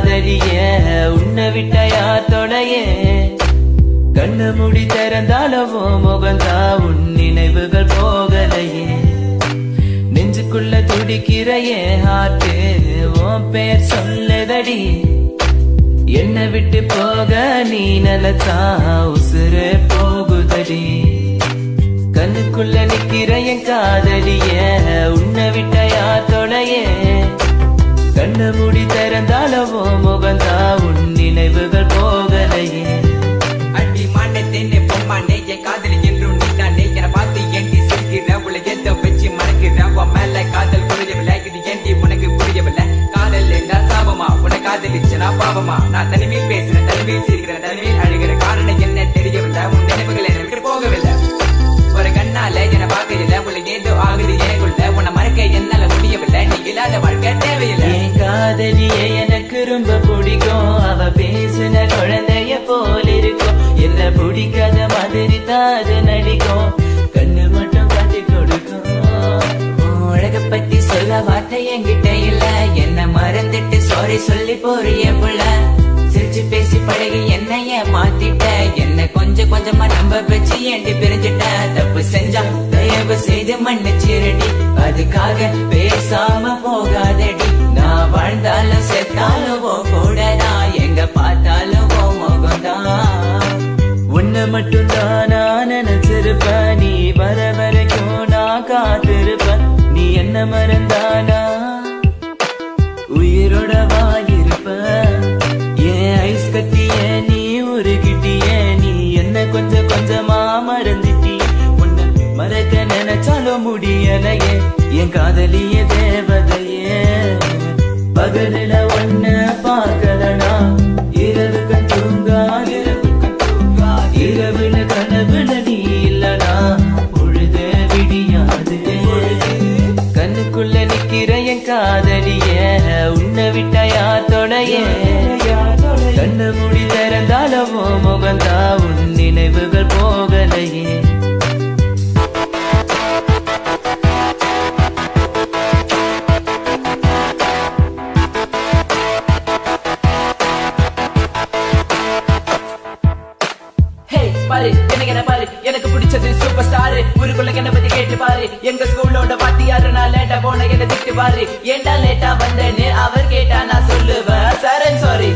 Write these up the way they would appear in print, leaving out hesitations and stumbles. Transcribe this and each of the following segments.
காதலிய உன்னை விட்ட யார் தொடைய கண்ணு முடி திறந்தாலவோ முகந்தா உன் நினைவுகள் போகலையே நெஞ்சுக்குள்ள துடிக்கிற என் ஹார்ட் உன் பேர் சொல்லுதடி என்னை விட்டு போக நீ நிலத்தா உசுறு போகுதடி கண்ணுக்குள்ள நிக்கிற என் காதலிய உன்னை விட்ட யார் தொடைய கண்ணு மூடி திறந்தாலவோ முகந்தா உன் நினைவுகள் போகலையே அடி மானே தேனே பொம்மானே என் காதலி என்றும் நீதானே என பார்த்து ஏண்டி சிரிக்கிற உள்ள எந்த வச்சு மறக்கிற உன் மேல காதல் புரியவில்லை இது ஏண்டி உனக்கு புரியவில்லை காதல் என்றால் சாபமா உன காதலிச்சனா பாவமா நான் தனிமையில் பேசுறேன் தனிமையில் சிரிக்கிறேன் தனிமையில் அழுகிற காரணம் என்ன தெரியவில்லை உன் நினைவுகள் எனக்கு போகவில்லை ஒரு கண்ணால என பார்க்கல உள்ள ஏதோ ஆகுது எனக்குள்ள உன்னை மறக்க என்னால முடியவில்லை நீ இல்லாத வாழ்க்கை தேவையில்லை என் காதலிய எனக்கு ரொம்ப பிடிக்கும் அவ பேசுன குழந்தைய போல இருக்கும் என்ன பிடிக்காத மாதிரி தாது நடிக்கும் கண்ணு மட்டும் காட்டி கொடுக்கும் உலக பத்தி சொல்ல வார்த்தை என்கிட்ட இல்ல என்ன மறந்துட்டு சாரி சொல்லி போறிய புள்ள சிரிச்சு பேசி பழகி என்னைய மாத்திட்ட என்ன கொஞ்சம் கொஞ்சமா நம்ப வச்சு ஏண்டி பிரிஞ்சிட்ட தப்பு செஞ்சா தயவு செய்து மன்னிச்சிரடி அதுக்காக பேசாம போகாதடி நான் வாழ்ந்தாலும் செத்தாலும் கூட நான் எங்க பார்த்தாலும் முகம்தான் உன்னை மட்டும் தான் நான் நினைச்சிருப்ப நீ வர வரைக்கும் நான் காத்திருப்ப நீ என்ன மறந்தானா உயிரோட வாயிருப்ப ஏன் ஐஸ் கட்டிய நீ உருகிட்டிய நீ என்ன கொஞ்சம் கொஞ்சமா மறந்துட்டிய உன்னை மறக்க நினைச்சாலும் முடியலையே என் காதலிய தேவதையே பகலில ஒன்ன பார்க்கலனா இரவுக்கு தூங்காது இரவுல கனவுல நீ இல்லனா பொழுது விடியாது கண்ணுக்குள்ள நிக்கிற என் காதலிய உன்னை விட்ட யார் தொடைய கண்ணு முடி திறந்தாலவோ முகந்தா உன் நினைவுகள் போகலையே பாரு என்ன பாரு எனக்கு பிடிச்சது சூப்பர் ஸ்டார் ஊருக்குள்ள என்ன பத்தி கேட்டு பாரு எங்க ஸ்கூலோட வாத்தியாரு நான் லேட்டா போன என்ன திட்டு பாரு ஏண்டா லேட்டா வந்தேன்னு அவர் கேட்டா நான் சொல்லுவேன் Charan sorry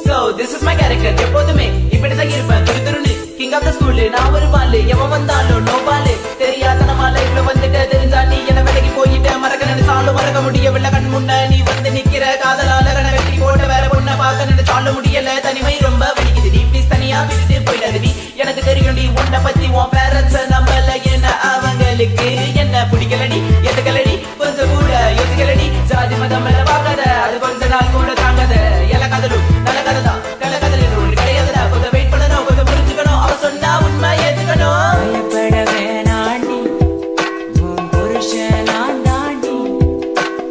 so this is my character எப்போதுமே இப்படிதான் இருப்பேன் துருன்னு கிங் ஆஃப் த ஸ்கூல் நான் ஒரு பாலு எவன் வந்தாலும் நோ பாலு தெரியாத நம்ம லைஃப்ல வந்துட்டு தெரிஞ்சா நீ என்ன விலகி போயிட்ட மறக்க நினைச்சாலும் மறக்க முடியவில்லை கண் முன்ன நீ வந்து நிக்கிற காதலால கண வெட்டி போட்ட வேற பொண்ணை பார்க்க நினைச்சாலும் முடியல தனிமை ரொம்ப வலிக்குது நீ ப்ளீஸ் தனியா விட்டுட்டு போயிடாதடி எனக்கு தெரியும் நீ உன்னை பத்தி உன் பேரண்ட்ஸ் நம்பல என்ன அவங்களுக்கு என்ன பிடிக்கலடி எதுக்கலடி கொஞ்சம் கூட யோசிக்கலடி ஜாதி மதம் மேல பார்க்காத அது கொஞ்ச நாள் கூட தாங்காத எல்லா கதலும் நல்ல கதை தான் நல்ல கதல் ஒன்று கிடையாதுடா கொஞ்சம் வெயிட் பண்ணணும் கொஞ்சம் புரிஞ்சுக்கணும் அவ சொன்னா உண்மை ஏத்துக்கணும் பயப்பட வேணாண்டி உன் புருஷன் நான் தாண்டி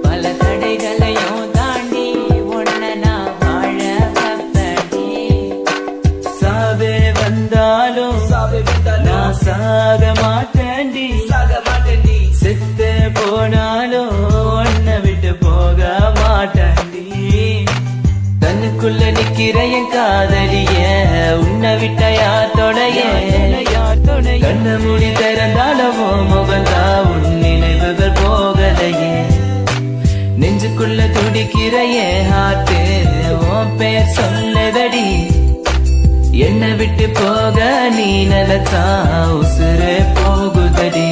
பல தடைகளையும் தாண்டி உன்னை நான் வாழ வைப்பேன்டி சாவே வந்தாலும் நான் சாக மாட்டேன்டி செத்து போனாலும் உன்னை விட்டு போக மாட்டேன்டி கண்ணுக்குள்ள நிக்கிற என் காதலிய உன்னை விட்ட யார் தொடைய கண்ணு மூடி திறந்தாலவோ முகந்தா உன் நினைவுகள் போகலையே நெஞ்சுக்குள்ள துடிக்கிற என் ஹார்ட் உன் பேர் சொல்லுதடி என்னை விட்டு போக நீ நிலத்தா உசுறு போகுதடி